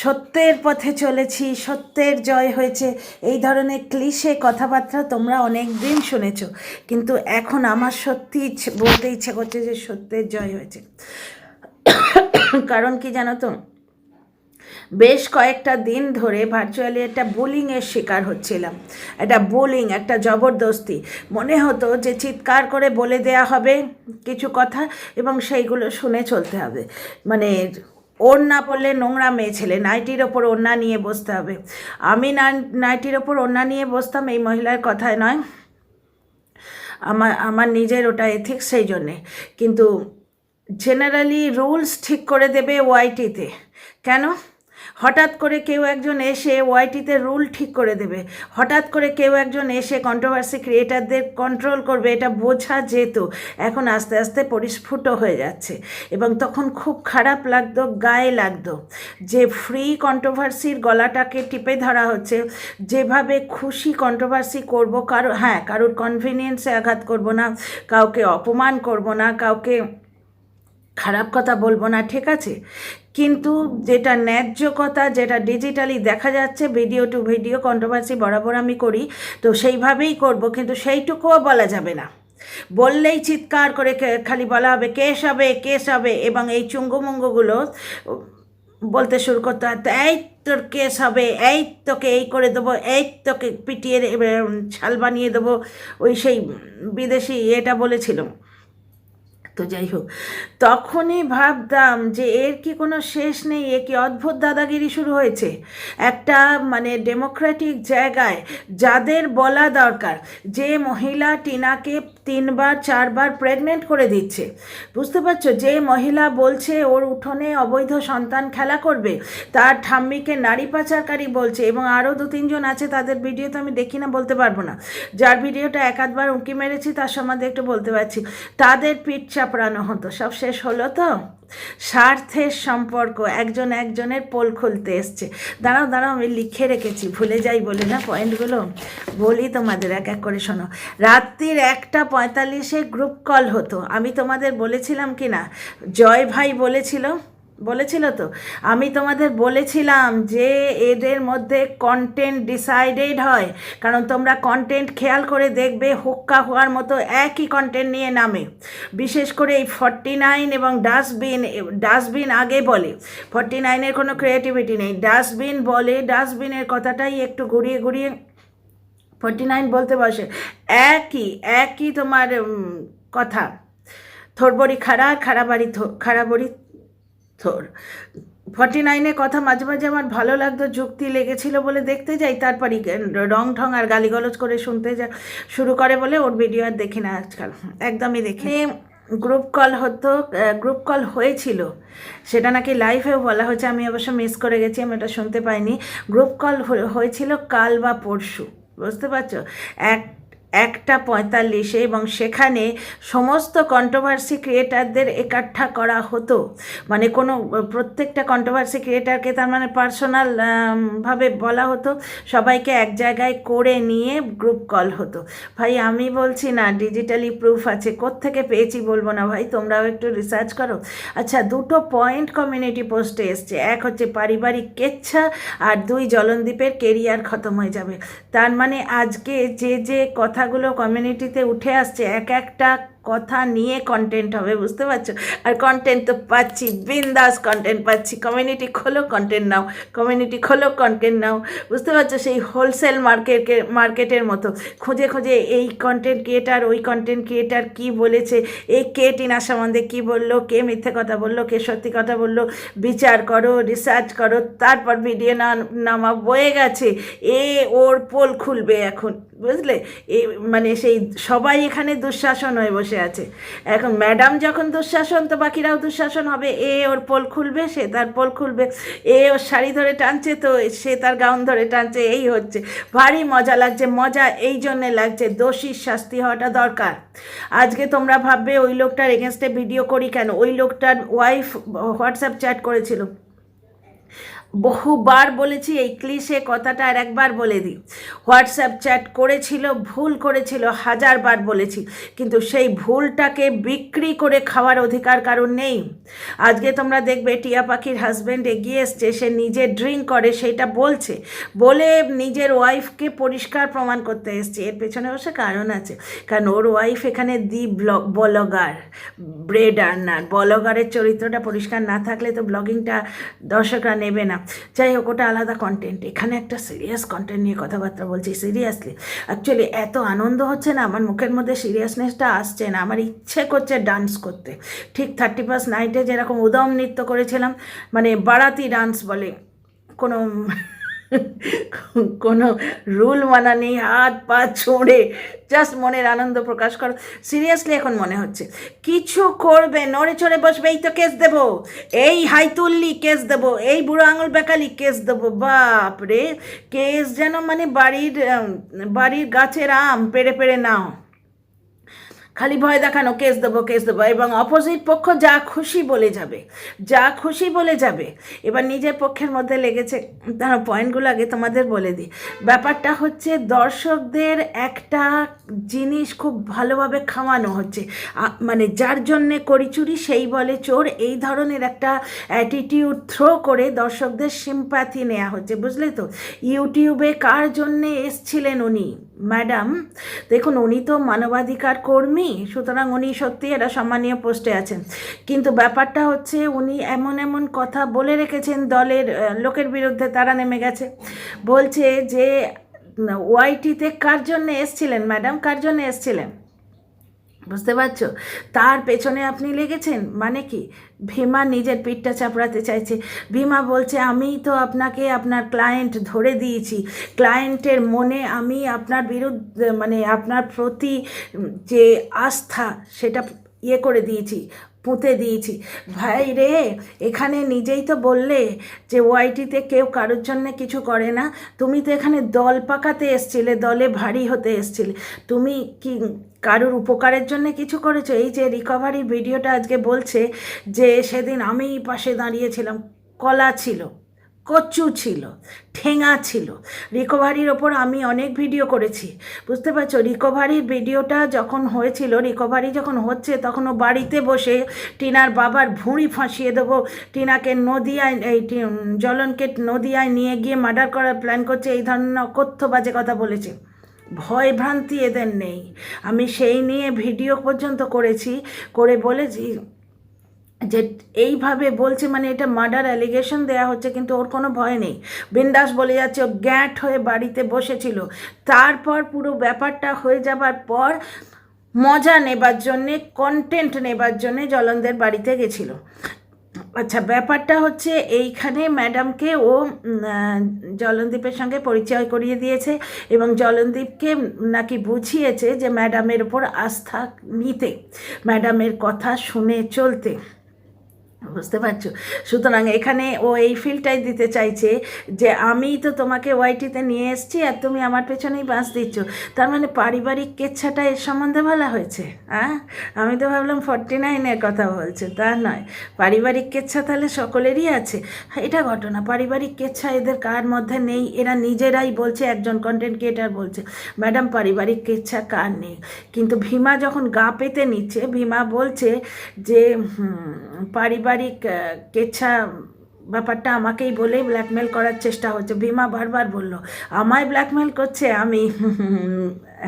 সত্যের পথে চলেছি, সত্যের জয় হয়েছে, এই ধরনের ক্লিশে কথাবার্তা তোমরা অনেক দিন শুনেছ, কিন্তু এখন আমার সত্যি বলতে ইচ্ছে করছে যে সত্যের জয় হয়েছে। কারণ কি জানো তো, বেশ কয়েকটা দিন ধরে ভার্চুয়ালি একটা বুলিংয়ের শিকার হচ্ছিলাম। একটা বুলিং, একটা জবরদস্তি। মনে হতো যে চিৎকার করে বলে দেয়া হবে কিছু কথা এবং সেইগুলো শুনে চলতে হবে। মানে ওড়না পরলে নোংরা মেয়ে ছেলে, নাইটির ওপর ওড়না নিয়ে বসতে হবে। আমি নাইটির ওপর ওড়না নিয়ে বসতাম, এই মহিলার কথায় নয়, আমার নিজের ওটা এথিক্স, সেই জন্যে। কিন্তু জেনারেলি রুলস ঠিক করে দেবে ওয়াইটিতে। কেন? হঠাৎ করে কেউ একজন এসে ওয়াইটিতে রুল ঠিক করে দেবে, হঠাৎ করে কেউ একজন এসে কন্ট্রোভার্সি ক্রিয়েটারদের কন্ট্রোল করবে, এটা বোঝা যেত। এখন আস্তে আস্তে পরিস্ফুট হয়ে যাচ্ছে এবং তখন খুব খারাপ লাগতো, গায়ে লাগতো যে ফ্রি কন্ট্রোভার্সির গলাটাকে টিপে ধরা হচ্ছে। যেভাবে খুশি কন্ট্রোভার্সি করব, কারোর কনভিনিয়েন্সে আঘাত করব না, কাউকে অপমান করব না, কাউকে খারাপ কথা বলবো না, ঠিক আছে, কিন্তু যেটা ন্যায্য কথা, যেটা ডিজিটালি দেখা যাচ্ছে, ভিডিও টু ভিডিও কন্ট্রোভার্সি বরাবর আমি করি, তো সেইভাবেই করব, কিন্তু সেইটুকুও বলা যাবে না। বললেই চিৎকার করে খালি বলা হবে কেস হবে, কেস হবে, এবং এই চুঙ্গুমুঙ্গুগুলো বলতে শুরু করতে হয়, এই তোর কেস হবে, এই তোকে এই করে দেবো, এই তোকে পিটিয়ে ছাল বানিয়ে দেবো। ওই সেই বিদেশি এটা বলেছিল। তো যাই হোক, তখনই ভাবতাম যে এর কি কোনো শেষ নেই, এ কি অদ্ভুত দাদাগিরি শুরু হয়েছে একটা ডেমোক্রেটিক জায়গায়। যাদের বলা দরকার, যে মহিলা টিনাকে 3বার 4বার প্রেগনেন্ট করে দিচ্ছে, বুঝতে পারছো, যে মহিলা বলছে ওর উঠোনে অবৈধ সন্তান খেলা করবে, তার ঠাম্মিকে নারী পাচারকারী বলছে, এবং আরও 2-3 জন আছে, তাদের ভিডিও তো আমি দেখি না, বলতে পারবো না, যার ভিডিওটা এক-আধবার উঁকি মেরেছি তার সম্বন্ধে একটু বলতে পারছি, তাদের পিঠ চাপড়ানো হতো। সব শেষ হলো তো, স্বার্থের সম্পর্ক, একজনের পোল খুলতে এসছে। দাঁড়াও আমি লিখে রেখেছি, ভুলে যাই বলে না পয়েন্টগুলো, বলি তোমাদের এক এক করে শোনো। রাত্রির 1:45-এ গ্রুপ কল হতো। আমি তোমাদের বলেছিলাম কি না, জয় ভাই বলেছিল তো, আমি তোমাদের বলেছিলাম যে এদের মধ্যে কন্টেন্ট ডিসাইডেড হয়, কারণ তোমরা কন্টেন্ট খেয়াল করে দেখবে, হুক্কা হওয়ার মতো একই কন্টেন্ট নিয়ে নামে। বিশেষ করে এই 49 এবং ডাস্টবিন আগে বলে, 49-এর কোনো ক্রিয়েটিভিটি নেই, ডাস্টবিন বলে, ডাস্টবিনের কথাটাই একটু ঘুরিয়ে 49 বলতে বসে। একই তোমার কথা, থোরবড়ি খাড়াবড়ি থোর। 49-এর কথা মাঝে মাঝে আমার ভালো লাগতো, যুক্তি লেগেছিল বলে দেখতে যাই, তারপরই রং ঢং আর গালিগলজ করে শুনতে শুরু করে বলে ওর ভিডিও আর দেখি না আজকাল, একদমই দেখি। গ্রুপ কল হয়েছিল, সেটা নাকি লাইভেও বলা হয়েছে, আমি অবশ্য মিস করে গেছি, আমি ওটা শুনতে পাইনি। গ্রুপ কল হয়েছিল কাল বা পরশু, বুঝতে পারছো, 1:45-এ, এবং সেখানে সমস্ত কন্ট্রোভার্সি ক্রিয়েটারদের একাঠা করা হতো। মানে প্রত্যেকটা কন্ট্রোভার্সি ক্রিয়েটারকে তার পার্সোনাল ভাবে বলা হতো, সবাইকে এক জায়গায় করে নিয়ে গ্রুপ কল হতো। ভাই আমি বলছি না, ডিজিটালি প্রুফ আছে, কোত্থেকে পেয়েছি বলবো না ভাই, তোমরাও একটু রিসার্চ করো। আচ্ছা, 2টো পয়েন্ট কমিউনিটি পোস্টে এসছে, এক হচ্ছে পারিবারিক কেচ্ছা, আর 2 জলনদীপের কেরিয়ার খতম হয়ে যাবে। তার মানে আজকে যে কথাগুলো কমিউনিটিতে উঠে আসছে, একটা কথা নিয়ে কন্টেন্ট হবে, বুঝতে পারছো, আর কন্টেন্ট তো পাচ্ছি, বিন্দাস কন্টেন্ট পাচ্ছি। কমিউনিটি খোলো কন্টেন্ট নাও, বুঝতে পারছো, সেই হোলসেল মার্কেটের মতো খুঁজে এই কন্টেন্ট ক্রিয়েটার, ওই কন্টেন্ট ক্রিয়েটার কী বলেছে, কে টিনার সম্বন্ধে কী বললো, কে মিথ্যে কথা বললো, কে সত্যি কথা বললো, বিচার করো, রিসার্চ করো, তারপর ভিডিও নামা বয়ে গেছে, ওর পোল খুলবে এখন, বুঝলে, সেই সবাই এখানে দুঃশাসন হয়ে বসে আছে। এখন ম্যাডাম যখন দুঃশাসন, তো বাকিরাও দুঃশাসন হবে। ওর পোল খুলবে, সে তার পোল খুলবে, ওর শাড়ি ধরে টানছে, তো সে তার গাউন ধরে টানছে, এই হচ্ছে। ভারী মজা লাগছে, মজা এই জন্যে লাগছে, দোষীর শাস্তি হওয়াটা দরকার। আজকে তোমরা ভাববে ওই লোকটার এগেনস্টে ভিডিও করি কেন, ওই লোকটার ওয়াইফ হোয়াটসঅ্যাপ চ্যাট করেছিল, বহুবার বলেছি এই ক্লিশে কথাটা, আর একবার বলে দিই, হোয়াটসঅ্যাপ চ্যাট করেছিল, ভুল করেছিল, 1000বার বলেছি, কিন্তু সেই ভুলটাকে বিক্রি করে খাওয়ার অধিকার কারণ নেই। আজকে তোমরা দেখবে টিয়া পাখির হাজব্যান্ড এগিয়ে এসছে, সে নিজে ড্রিঙ্ক করে সেটা বলছে, বলে নিজের ওয়াইফকে পরিষ্কার প্রমাণ করতে এসছে। এর পেছনে অবশ্য কারণ আছে, কারণ ওর ওয়াইফ এখানে ব্লগার, ব্রেড আর্নার। ব্লগারের চরিত্রটা পরিষ্কার না থাকলে তো ব্লগিংটা দর্শকরা নেবে না। যাই হোক, ওটা আলাদা কন্টেন্ট। এখানে একটা সিরিয়াস কন্টেন্ট নিয়ে কথাবার্তা বলছি, সিরিয়াসলি। অ্যাকচুয়ালি এত আনন্দ হচ্ছে না, আমার মুখের মধ্যে সিরিয়াসনেসটা আসছে না, আমার ইচ্ছে করছে ডান্স করতে। ঠিক 31st নাইটে যেরকম উদম নৃত্য করেছিলাম, মানে বারাতি ডান্স বলে, কোনো কোনো রুল মানা নেই, হাত পা ছড়ে জাস্ট মনের আনন্দ প্রকাশ করো। সিরিয়াসলি এখন মনে হচ্ছে কিছু করবে, নড়ে চড়ে বসবে, এই তো কেস দেবো, এই হাই তুললি কেস দেবো, এই বুড়ো আঙুল বেকালি কেস দেবো। বাপ রে, কেস যেন মানে বাড়ির গাছের আম পেড়ে পেড়ে নাও, খালি ভয় দেখানো, কেস দেবো কেস দেবো, এবং অপোজিট পক্ষ যা খুশি বলে যাবে, যা খুশি বলে যাবে। এবার নিজের পক্ষের মধ্যে লেগেছে, তার পয়েন্টগুলো আগে তোমাদের বলে দিই। ব্যাপারটা হচ্ছে দর্শকদের একটা জিনিস খুব ভালোভাবে খাওয়ানো হচ্ছে, মানে যার জন্যে করিচুরি সেই বলে চোর, এই ধরনের একটা অ্যাটিটিউড থ্রো করে দর্শকদের সিম্প্যাথি নেওয়া হচ্ছে, বুঝলে তো? ইউটিউবে কার জন্যে এসছিলেন উনি? ম্যাডাম দেখুন, উনি তো মানবাধিকার কর্মী, সুতরাং উনি সত্যি একটা সম্মানীয় পোস্টে আছেন, কিন্তু ব্যাপারটা হচ্ছে উনি এমন এমন কথা বলে রেখেছেন দলের লোকের বিরুদ্ধে, তারা নেমে গেছে। বলছে যে ওয়াইটিতে কার জন্য এসছিলেন ম্যাডাম, কার জন্য এসছিলেন? বুঝতে পারছো? তার পেছনে আপনি লেগেছেন, মানে কি? ভীমা নিজের পিঠটা চাপড়াতে চাইছে। ভীমা বলছে আমি তো আপনাকে আপনার ক্লায়েন্ট ধরে দিয়েছি, ক্লায়েন্টের মনে আমি আপনার বিরুদ্ধে মানে আপনার প্রতি যে আস্থা সেটা ইয়ে করে দিয়েছি, পুঁতে দিয়েছি। ভাই রে, এখানে নিজেই তো বললে যে ওয়াইটিতে কেউ কারোর জন্যে কিছু করে না, তুমি তো এখানে দল পাকাতে এসছিলে, দলে ভারী হতে এসছিলে, তুমি কি কারোর উপকারের জন্য কিছু করেছো? এই যে রিকভারি ভিডিওটা আজকে বলছে যে সেদিন আমি পাশে দাঁড়িয়েছিলাম, কলা ছিল, কচু ছিল, ঠেঙা ছিল। রিকভারির ওপর আমি অনেক ভিডিও করেছি, বুঝতে পারছো? রিকভারির ভিডিওটা যখন হয়েছিল, রিকভারি যখন হচ্ছে, তখন ও বাড়িতে বসে টিনার বাবার ভুঁড়ি ফাঁসিয়ে দেবো, টিনাকে নদিয়ায়, এই জ্বলনকে নদিয়ায় নিয়ে গিয়ে মার্ডার করার প্ল্যান করছে, এই ধরনের অকথ্য বাজে কথা বলেছে। ভয় ভ্রান্তি এদের নেই। আমি সেই নিয়ে ভিডিও পর্যন্ত করেছি, করে বলেছি যে এইভাবে বলছে মানে এটা মার্ডার অ্যালিগেশন দেওয়া হচ্ছে, কিন্তু ওর কোনো ভয় নেই, বিন্দাস বলে যাচ্ছে। ও গ্যাট হয়ে বাড়িতে বসেছিল, তারপর পুরো ব্যাপারটা হয়ে যাবার পর মজা নেবার জন্যে, কন্টেন্ট নেবার জন্যে জ্বলনদের বাড়িতে গেছিল। আচ্ছা, ব্যাপারটা হচ্ছে এইখানে ম্যাডামকে ও জলনদীপের সঙ্গে পরিচয় করিয়ে দিয়েছে, এবং জলনদীপকে নাকি বুঝিয়েছে যে ম্যাডামের ওপর আস্থা নিতে, ম্যাডামের কথা শুনে চলতে, বুঝতে পারছো? সুতরাং এখানে ও এই ফিলটাই দিতে চাইছে যে আমি তো তোমাকে ওয়াইটিতে নিয়ে এসেছি আর তুমি আমার পেছনেই বাঁশ দিচ্ছ, তার মানে পারিবারিক কেচ্ছাটা এর সম্বন্ধে বলা হয়েছে। হ্যাঁ, আমি তো ভাবলাম 49-এর কথা বলছে, তা নয়। পারিবারিক কেচ্ছা তাহলে সকলেরই আছে, এটা ঘটনা। পারিবারিক কেচ্ছা এদের কার মধ্যে নেই? এরা নিজেরাই বলছে, একজন কন্টেন্ট ক্রিয়েটার বলছে ম্যাডাম পারিবারিক কেচ্ছা কার নেই। কিন্তু ভীমা যখন গা পেতে নিচ্ছে, ভীমা বলছে যে পারিবারিক কেচ্ছা ব্যাপারটা আমাকেই বলেই ব্ল্যাকমেল করার চেষ্টা হচ্ছে। ভীমা বারবার বলল আমায় ব্ল্যাকমেল করছে, আমি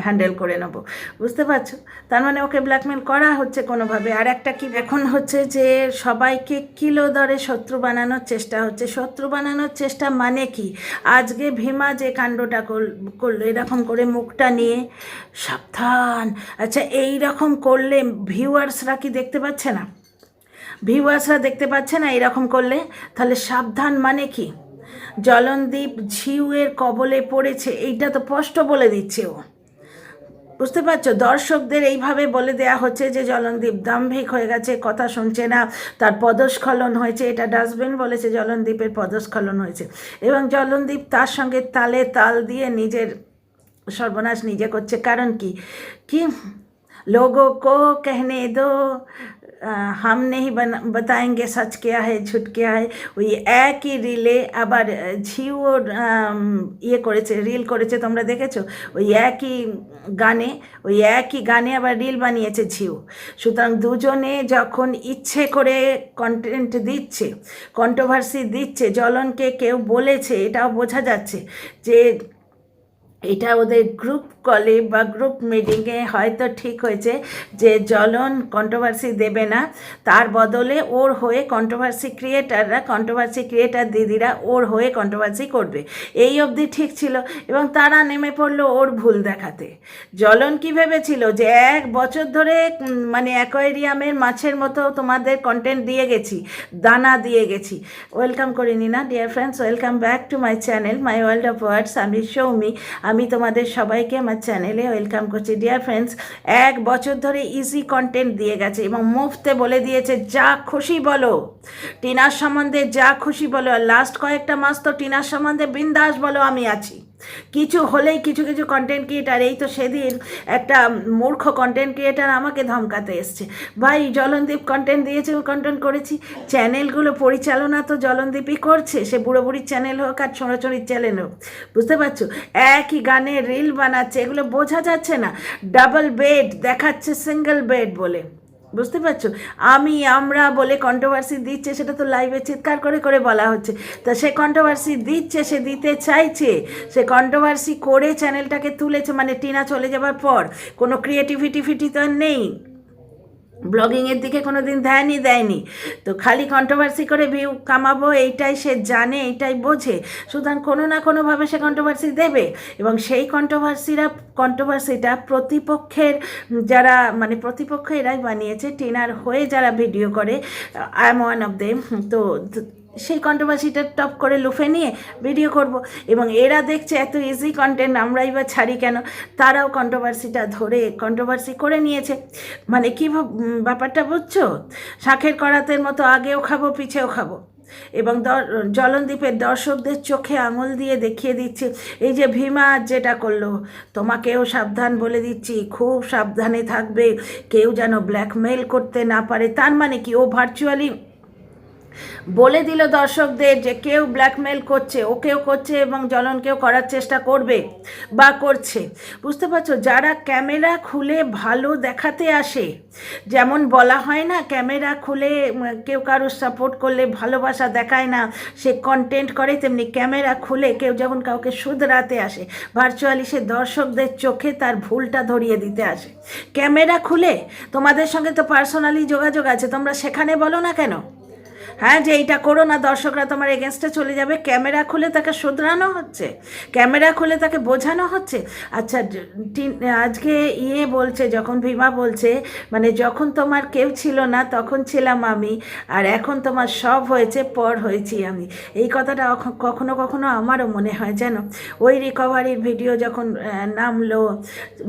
হ্যান্ডেল করে নেব, বুঝতে পারছো? তার মানে ওকে ব্ল্যাকমেল করা হচ্ছে কোনোভাবে। আর একটা কি এখন হচ্ছে যে সবাইকে কিলো দরে শত্রু বানানোর চেষ্টা হচ্ছে। শত্রু বানানোর চেষ্টা মানে কি? আজকে ভীমা যে কাণ্ডটা করলো, এরকম করে মুখটা নিয়ে সাবধান, আচ্ছা এই রকম করলে ভিউয়ার্সরা কি দেখতে পাচ্ছে না? ভিউয়ার্সরা দেখতে পাচ্ছে না এরকম করলে? তাহলে সাবধান মানে কি? জলনদীপ ঝিউয়ের কবলে পড়েছে, এইটা তো স্পষ্ট বলে দিচ্ছে ও, বুঝতে পারছো? দর্শকদের এইভাবে বলে দেয়া হচ্ছে যে জলনদীপ দাম্ভিক হয়ে গেছে, কথা শুনছে না, তার পদস্খলন হয়েছে। এটা ডাস্টবিন বলেছে জলনদীপের পদস্খলন হয়েছে, এবং জলনদীপ তার সঙ্গে তালে তাল দিয়ে নিজের সর্বনাশ নিজে করছে। কারণ কি? लोगों को कहने दो, हम नहीं बताएंगे सच क्या है झूठ क्या है। ওই একই রিলে আবার ঝিও ইয়ে করেছে, রিল করেছে, তোমরা দেখেছো? ওই একই গানে, ওই একই গানে আবার রিল বানিয়েছে ঝিও। সুতরাং দুজনে যখন ইচ্ছে করে কন্টেন্ট দিচ্ছে, কন্ট্রোভার্সি দিচ্ছে, জ্বলনকে কেউ বলেছে, এটাও বোঝা যাচ্ছে যে এটা ওদের গ্রুপ কলে বা গ্রুপ মিটিংয়ে হয়তো ঠিক হয়েছে যে জ্বলন কন্ট্রোভার্সি দেবে না, তার বদলে ওর হয়ে কন্ট্রোভার্সি ক্রিয়েটার দিদিরা ওর হয়ে কন্ট্রোভার্সি করবে। এই অবধি ঠিক ছিল এবং তারা নেমে পড়লো ওর ভুল দেখাতে। জ্বলন কী ভেবেছিল যে 1 বছর ধরে মানে অ্যাকোয়ারিয়ামের মাছের মতো তোমাদের কন্টেন্ট দিয়ে গেছি, দানা দিয়ে গেছি। ওয়েলকাম করিনি না dear friends, welcome back to my channel my world of words. আমি সৌমি, আমি তোমাদের সবাইকে আমার চ্যানেলে ওয়েলকাম করছি। ডিয়ার ফ্রেন্ডস, 1 বছর ধরে ইজি কন্টেন্ট দিয়ে গেছে এবং মুফতে বলে দিয়েছে যা খুশি বলো, টিনার সম্বন্ধে যা খুশি বলো। আর লাস্ট কয়েকটা মাস তো টিনার সম্বন্ধে বিন্দাস বলো আমি আছি। কিছু হলেই কিছু কিছু কন্টেন্ট ক্রিয়েটার, এই তো সেদিন একটা মূর্খ কন্টেন্ট ক্রিয়েটার আমাকে ধমকাতে এসছে, ভাই জ্বলনদীপ কন্টেন্ট দিয়েছে, কন্টেন্ট করেছি। চ্যানেলগুলো পরিচালনা তো জ্বলনদীপই করছে, সে বুড়ো বুড়ির চ্যানেল হোক আর ছোঁড়াছড়ির চ্যানেল হোক, বুঝতে পারছো? একই গানে রিল বানাচ্ছে, এগুলো বোঝা যাচ্ছে না? ডাবল বেড দেখাচ্ছে সিঙ্গেল বেড বলে, বুঝতে পারছো? আমরা বলে কন্ট্রোভার্সি দিচ্ছে, সেটা তো লাইভে চিৎকার করে করে বলা হচ্ছে। তা সে কন্ট্রোভার্সি দিচ্ছে, সে দিতে চাইছে, সে কন্ট্রোভার্সি করে চ্যানেলটাকে তুলেছে, মানে টিনা চলে যাবার পর কোনো ক্রিয়েটিভিটি তো আর নেই, ব্লগিংয়ের দিকে কোনো দিন ধ্যানই দেয়নি, তো খালি কন্ট্রোভার্সি করে ভিউ কামাবো এইটাই সে জানে, এইটাই বোঝে। সুতরাং কোনো না কোনোভাবে সে কন্ট্রোভার্সি দেবে এবং সেই কন্ট্রোভার্সিটা প্রতিপক্ষের যারা, মানে প্রতিপক্ষ এরাই বানিয়েছে, টিনার হয়ে যারা ভিডিও করে, I am one of them. তো সেই কন্ট্রোভার্সিটা টপ করে লুফে নিয়ে ভিডিও করব এবং এরা দেখছে এত ইজি কন্টেন্ট আমরাই বা ছাড়ি কেন, তারাও কন্ট্রোভার্সিটা ধরে কন্ট্রোভার্সি করে নিয়েছে। মানে কী ব্যাপারটা বুঝছো? শাঁখের করাতের মতো আগেও খাবো পিছেও খাবো। এবং জ্বলনদীপের দর্শকদের চোখে আঙুল দিয়ে দেখিয়ে দিচ্ছে, এই যে ভীমা যেটা করলো, তোমাকেও সাবধান বলে দিচ্ছি, খুব সাবধানে থাকবে, কেউ যেন ব্ল্যাকমেল করতে না পারে। তার মানে কি, ও ভার্চুয়ালি বলে দিল দর্শকদের যে কেউ ব্ল্যাকমেল করছে, ওকেও করছে এবং জ্বলনকেও করার চেষ্টা করবে বা করছে, বুঝতে পারছো? যারা ক্যামেরা খুলে ভালো দেখাতে আসে, যেমন বলা হয় না ক্যামেরা খুলে কেউ কারোর সাপোর্ট করলে ভালোবাসা দেখায় না, সে কন্টেন্ট করে, তেমনি ক্যামেরা খুলে কেউ যখন কাউকে শুধরাতে আসে, ভার্চুয়ালি সে দর্শকদের চোখে তার ভুলটা ধরিয়ে দিতে আসে। ক্যামেরা খুলে তোমাদের সঙ্গে তো পার্সোনালি যোগাযোগ আছে, তোমরা সেখানে বলো না কেন হ্যাঁ যে এইটা করো না, দর্শকরা তোমার এগেনস্টে চলে যাবে? ক্যামেরা খুলে তাকে শুধরানো হচ্ছে, ক্যামেরা খুলে তাকে বোঝানো হচ্ছে। আচ্ছা, আজকে বলছে, যখন ভীমা বলছে, মানে যখন তোমার কেউ ছিল না তখন ছিলাম আমি, আর এখন তোমার সব হয়েছে পর হয়েছি আমি। এই কথাটা কখনো কখনো আমারও মনে হয়, যেন ওই রিকভারির ভিডিও যখন নামলো,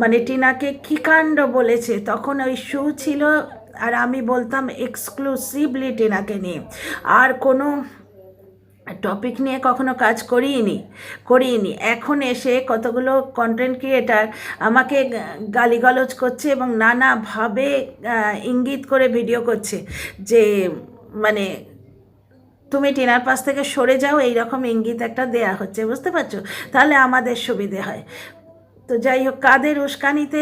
মানে টিনাকে কী কাণ্ড বলেছে, তখন ওই শু ছিল আর আমি বলতাম এক্সক্লুসিভলি টিনাকে নিয়ে, আর কোনো টপিক নিয়ে কখনো কাজ করিনি। এখন এসে কতগুলো কন্টেন্ট ক্রিয়েটার আমাকে গালিগালজ করছে এবং নানাভাবে ইঙ্গিত করে ভিডিও করছে যে মানে তুমি টিনার পাশ থেকে সরে যাও, এইরকম ইঙ্গিত একটা দেয়া হচ্ছে, বুঝতে পারছো? তাহলে আমাদের সুবিধে হয়। তো যাই হোক, কাদের উস্কানিতে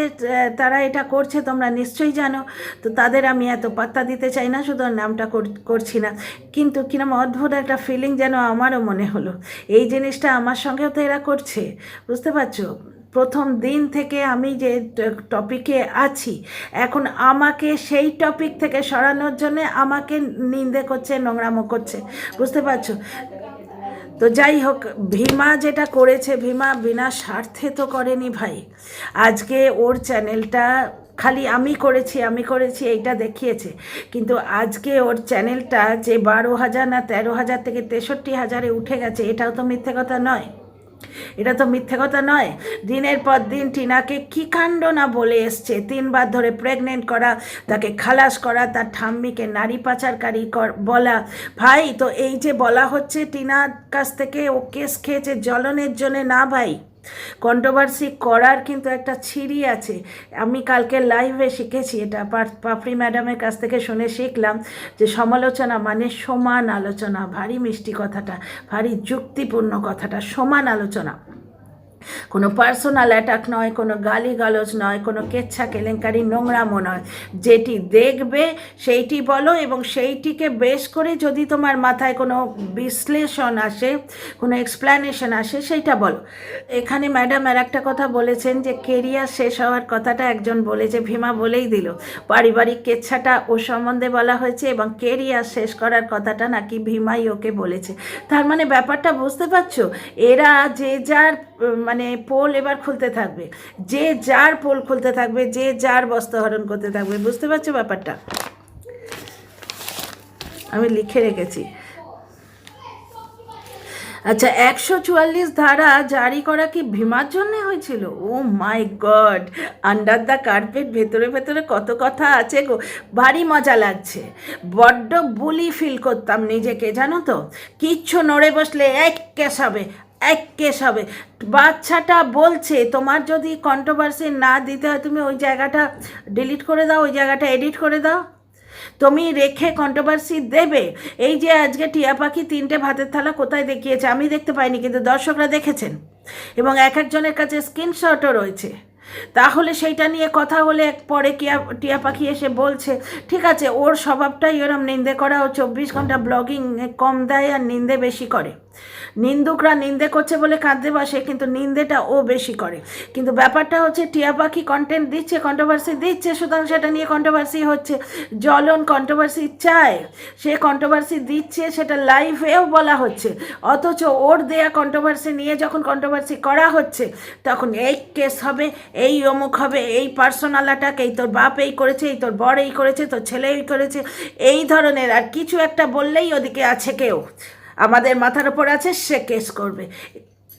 তারা এটা করছে তোমরা নিশ্চয়ই জানো, তো তাদের আমি এত পাত্তা দিতে চাই না, শুধু নামটা করছি না। কিন্তু কিরম অদ্ভুত একটা ফিলিং যেন আমারও মনে হলো, এই জিনিসটা আমার সঙ্গেও তো এরা করছে, বুঝতে পারছো? প্রথম দিন থেকে আমি যে টপিকে আছি, এখন আমাকে সেই টপিক থেকে সরানোর জন্যে আমাকে নিন্দে করছে, নোংরামো করছে, বুঝতে পারছো? তো যাই হোক, ভীমা যেটা করেছে, ভীমা বিনা স্বার্থে তো করেনি ভাই। আজকে ওর চ্যানেলটা খালি আমি করেছি এইটা দেখিয়েছে, কিন্তু আজকে ওর চ্যানেলটা যে 12,000 না 13,000 থেকে 63,000-এ উঠে গেছে, এটাও তো মিথ্যে কথা নয়। দিনের পর দিন টিনাকে কী কাণ্ড না বলে এসছে, 3বার ধরে প্রেগনেন্ট করা, তাকে খালাস করা, তার ঠাম্মিকে নারী পাচারকারী বলা। ভাই, তো এই যে বলা হচ্ছে টিনার কাছ থেকে ও কেস খেয়েছে জ্বলনের জন্যে না ভাই, কন্ট্রোভার্সি করার কিন্তু একটা ছিরি আছে। আমি কালকে লাইভে শিখেছি এটা, পাপড়ি ম্যাডামের কাছ থেকে শুনে শিখলাম যে সমালোচনা মানে সমান আলোচনা। ভারী মিষ্টি কথাটা, ভারী যুক্তিপূর্ণ কথাটা, সমান আলোচনা। কোনো পার্সোনাল অ্যাটাক নয়, কোনো গালিগালজ নয়, কোনো কেচ্ছা কেলেঙ্কারি নোংরামো নয়। যেটি দেখবে সেইটি বলো, এবং সেইটিকে বেশ করে যদি তোমার মাথায় কোনো বিশ্লেষণ আসে, কোনো এক্সপ্ল্যানেশন আসে, সেইটা বলো। এখানে ম্যাডাম আর একটা কথা বলেছেন যে কেরিয়ার শেষ হওয়ার কথাটা একজন বলেছে, ভীমা বলেই দিল। পারিবারিক কেচ্ছাটা ও সম্বন্ধে বলা হয়েছে এবং কেরিয়ার শেষ করার কথাটা নাকি ভীমাই ওকে বলেছে। তার মানে ব্যাপারটা বুঝতে পারছো, এরা যে যার মানে পোল এবার খুলতে থাকবে, যে যার পোল খুলতে থাকবে, যে যার বস্ত্রহরণ করতে থাকবে। বুঝতে পারছো ব্যাপারটা? আমি লিখে রেখেছি। আচ্ছা, 144 ধারা জারি করা কি ভীমার জন্য হয়েছিল? ও মাই গড, আন্ডার দ্য কার্পেট, ভেতরে ভেতরে কত কথা আছে গো। ভারী মজা লাগছে। বড্ড বুলি ফিল করতাম নিজেকে, জানো তো। কিচ্ছু নড়ে বসলে এক কেস হবে, এক কেস হবে। বাচ্চাটা বলছে তোমার যদি কন্ট্রোভার্সি না দিতে হয় তুমি ওই জায়গাটা ডিলিট করে দাও, ওই জায়গাটা এডিট করে দাও। তুমি রেখে কন্ট্রোভার্সি দেবে? এই যে আজকে টিয়া পাখি 3টে ভাতের থালা কোথায় দেখিয়েছে, আমি দেখতে পাইনি কিন্তু দর্শকরা দেখেছেন, এবং এক একজনের কাছে স্ক্রিনশটও রয়েছে। তাহলে সেইটা নিয়ে কথা হলে পরে টিয়া পাখি এসে বলছে ঠিক আছে, ওর স্বভাবটাই এরম, নিন্দে করা, ও 24 ঘন্টা ব্লগিং কম দেয় আর নিন্দে বেশি করে। নিন্দুকরা নিন্দে করছে বলে কাঁদতে বসে, কিন্তু নিন্দেটা ও বেশি করে। কিন্তু ব্যাপারটা হচ্ছে টিয়া পাখি কন্টেন্ট দিচ্ছে, কন্ট্রোভার্সি দিচ্ছে, সুতরাং সেটা নিয়ে কন্ট্রোভার্সি হচ্ছে। জ্বলন কন্ট্রোভার্সি চায়, সে কন্ট্রোভার্সি দিচ্ছে, সেটা লাইভেও বলা হচ্ছে। অথচ ওর দেয়া কন্ট্রোভার্সি নিয়ে যখন কন্ট্রোভার্সি করা হচ্ছে তখন এই কেস হবে, এই অমুক হবে, এই পার্সোনাল অ্যাটাক, এই তোর বাপ এই করেছে, এই তোর বর এই করেছে, তোর ছেলে এই করেছে, এই ধরনের। আর কিছু একটা বললেই ওদিকে আছে কেউ আমাদের মাথার ওপর আছে, সে কেস করবে।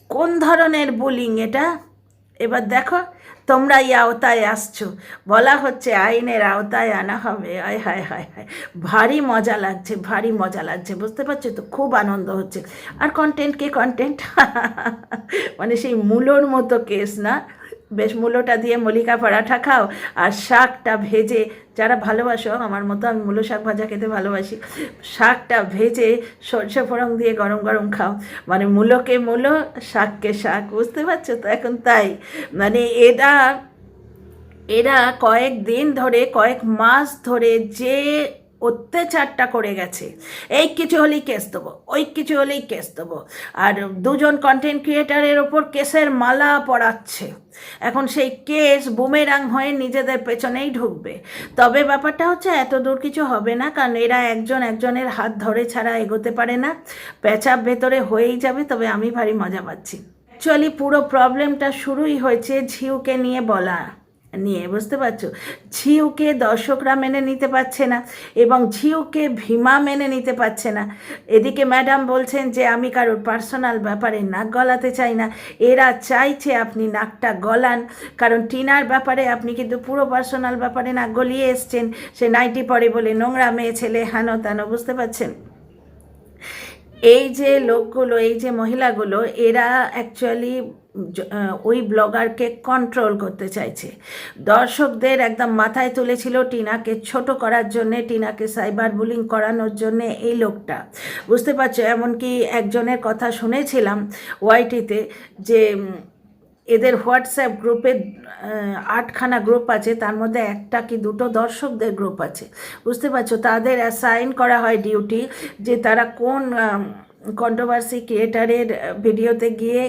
কোন ধরনের বুলিং এটা? এবার দেখো, তোমরা এই আওতায় আসছো, বলা হচ্ছে আইনের আওতায় আনা হবে। আয় হায় হায় হায়, ভারী মজা লাগছে, ভারী মজা লাগছে। বুঝতে পারছো তো, খুব আনন্দ হচ্ছে। আর কন্টেন্ট কে কন্টেন্ট মানে সেই মূলোর মতো কেস না, বেশ মূলোটা দিয়ে মলিকা পরাঠা খাও, আর শাকটা ভেজে, যারা ভালোবাসো আমার মতো, আমি মূলো শাক ভাজা খেতে ভালোবাসি, শাকটা ভেজে সরষে ফোড়ন দিয়ে গরম গরম খাও। মানে মূলোকে মূলো, শাককে শাক। বুঝতে পারছো তো? এখন তাই মানে এরা কয়েক দিন ধরে, কয়েক মাস ধরে যে অত্যাচারটা করে গেছে, এই কিছু হলেই কেস দেবো, ওই কিছু হলেই কেস দেবো, আর দুজন কন্টেন্ট ক্রিয়েটারের ওপর কেসের মালা পড়াচ্ছে। এখন সেই কেস বুমেরাং হয়ে নিজেদের পেছনেই ঢুকবে। তবে ব্যাপারটা হচ্ছে এত দূর কিছু হবে না, কারণ এরা একজন একজনের হাত ধরে ছাড়া এগোতে পারে না, প্যাচাপ ভেতরে হয়েই যাবে। তবে আমি ভারী মজা পাচ্ছি। অ্যাকচুয়ালি পুরো প্রবলেমটা শুরুই হয়েছে ঝিউকে নিয়ে বলা নিয়ে। বুঝতে পারছো, ঝিউকে দর্শকরা মেনে নিতে পারছে না, এবং ঝিউকে ভীমা মেনে নিতে পারছে না। এদিকে ম্যাডাম বলছেন যে আমি কারোর পার্সোনাল ব্যাপারে নাক গলাতে চাই না, এরা চাইছে আপনি নাকটা গলান। কারণ টিনার ব্যাপারে আপনি কিন্তু পুরো পার্সোনাল ব্যাপারে নাক গলিয়ে এসছেন, সে নাইটি পরে বলে, নোংরা মেয়ে ছেলে, হেন তেন। বুঝতে পারছেন? এই যে লোকগুলো, এই যে মহিলাগুলো, এরা অ্যাকচুয়ালি ওই ব্লগারকে কন্ট্রোল করতে চাইছে। দর্শকদের একদম মাথায় তুলেছিল টিনাকে ছোট করার জন্যে, টিনাকে সাইবার বুলিং করানোর জন্যে এই লোকটা। বুঝতে পারছো? এমনকি একজনের কথা শুনেছিলাম ওয়াইটিতে, যে এদের হোয়াটসঅ্যাপ গ্রুপে 8খানা গ্রুপ আছে, তার মধ্যে একটা কি দুটো দর্শকদের গ্রুপ আছে। বুঝতে পারছো? তাদের অ্যাসাইন করা হয় ডিউটি, যে তারা কোন কন্ট্রোভার্সি ক্রিয়েটারের ভিডিওতে গিয়ে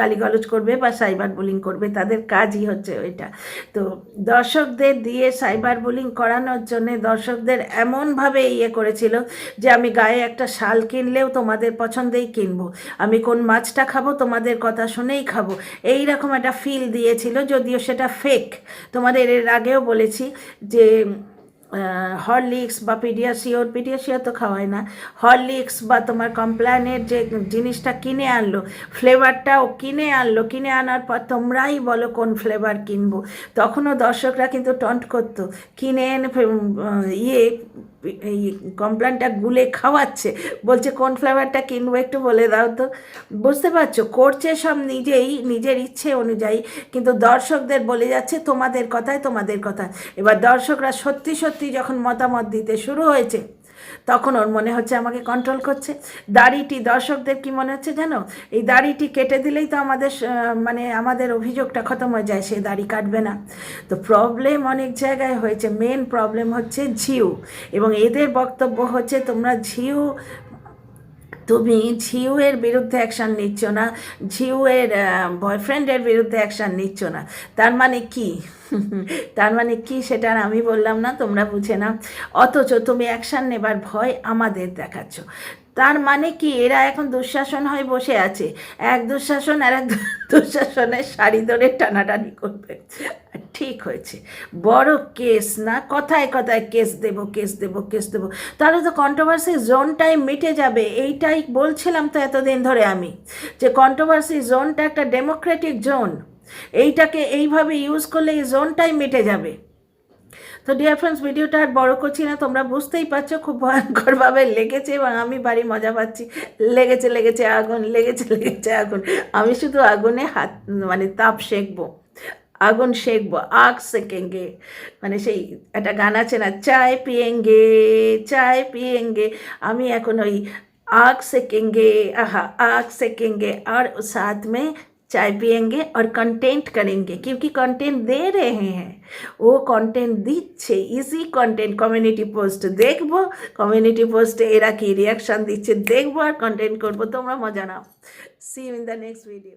গালিগালজ করবে বা সাইবার বুলিং করবে, তাদের কাজই হচ্ছে ওইটা। তো দর্শকদের দিয়ে সাইবার বুলিং করানোর জন্য দর্শকদের এমনভাবে করেছিল যে আমি গায়ে একটা শাল কিনলেও তোমাদের পছন্দেই কিনবো, আমি কোন মাছটা খাবো তোমাদের কথা শুনেই খাবো, এই রকম একটা ফিল দিয়েছিল। যদিও সেটা ফেক। তোমাদের এর আগেও বলেছি যে হরলিক্স বা পিডিয়াশিওর তো খাওয়ায় না, হরলিক্স বা তোমার কমপ্ল্যানের যে জিনিসটা কিনে আনলো, ফ্লেভারটাও কিনে আনলো, কিনে আনার পর তোমরাই বলো কোন ফ্লেভার কিনবো। তখনও দর্শকরা কিন্তু টন্ট করতো, কিনে এনে এই কমপ্লেনটা গুলে খাওয়াচ্ছে, বলছে কোন ফ্লেভারটা কিনবো একটু বলে দাও তো। বুঝতে পারছো, করছে সব নিজেই, নিজের ইচ্ছে অনুযায়ী, কিন্তু দর্শকদের বলে যাচ্ছে তোমাদের কথায় তোমাদের কথা। এবার দর্শকরা সত্যি সত্যি যখন মতামত দিতে শুরু হয়েছে, তখন ওর মনে হচ্ছে আমাকে কন্ট্রোল করছে। দাড়িটি, দর্শকদের কি মনে হচ্ছে জানো, এই দাড়িটি কেটে দিলেই তো আমাদের মানে আমাদের অভিযোগটা খতম হয়ে যায়, সে দাড়ি কাটবে না। তো প্রবলেম অনেক জায়গায় হয়েছে, মেন প্রবলেম হচ্ছে ঝিউ, এবং এদের বক্তব্য হচ্ছে তুমি ঝিউয়ের বিরুদ্ধে অ্যাকশান নিচ্ছ না, ঝিউয়ের বয়ফ্রেন্ডের বিরুদ্ধে অ্যাকশান নিচ্ছ না। তার মানে কি তার মানে কি সেটা আর আমি বললাম না, তোমরা বুঝে নাও। অথচ তুমি অ্যাকশান নেবার ভয় আমাদের দেখাচ্ছ। তার মানে কি এরা এখন দুঃশাসন হয়ে বসে আছে, এক দুঃশাসন আর এক দুঃশাসনের শাড়ি ধরে টানাটানি করবে। ঠিক হয়েছে, বড় কেস না, কথায় কথায় কেস দেব কেস দেব কেস দেব, তাহলে তো কন্ট্রোভার্সি জোনটাই মিটে যাবে। এইটাই বলছিলাম তো এতদিন ধরে আমি, যে কন্ট্রোভার্সি জোনটা একটা ডেমোক্রেটিক জোন, এইটাকে এইভাবে ইউজ করলে এই জোনটাই মিটে যাবে। তো ডিয়ার ফ্রেন্ডস, ভিডিওটা আর বড় করছি না, তোমরা বুঝতেই পারছো খুব ভয়ঙ্করভাবে লেগেছে এবং আমি ভারী মজা পাচ্ছি। লেগেছে আগুন, লেগেছে আগুন। আমি শুধু আগুনে হাত মানে তাপ সেঁকবো, আগুন সেঁকবো, আগ সেকেঙ্গে। মানে সেই একটা গান আছে না, চায় পিয়েঙ্গে, আমি এখন ওই आग सेकेंगे, आहा आग सेकेंगे और साथ में चाय पियेंगे और कंटेंट करेंगे, क्योंकि कंटेंट दे रहे हैं, वो कंटेंट দিচ্ছে, ইজি কন্টেন্ট। কমিউনিটি পোস্ট দেখবো, কমিউনিটি পোস্টে এরা কি রিয়াকশান দিচ্ছে দেখবো, আর কন্টেন্ট করবো। তোমরা মজা নাও। See you in the next video.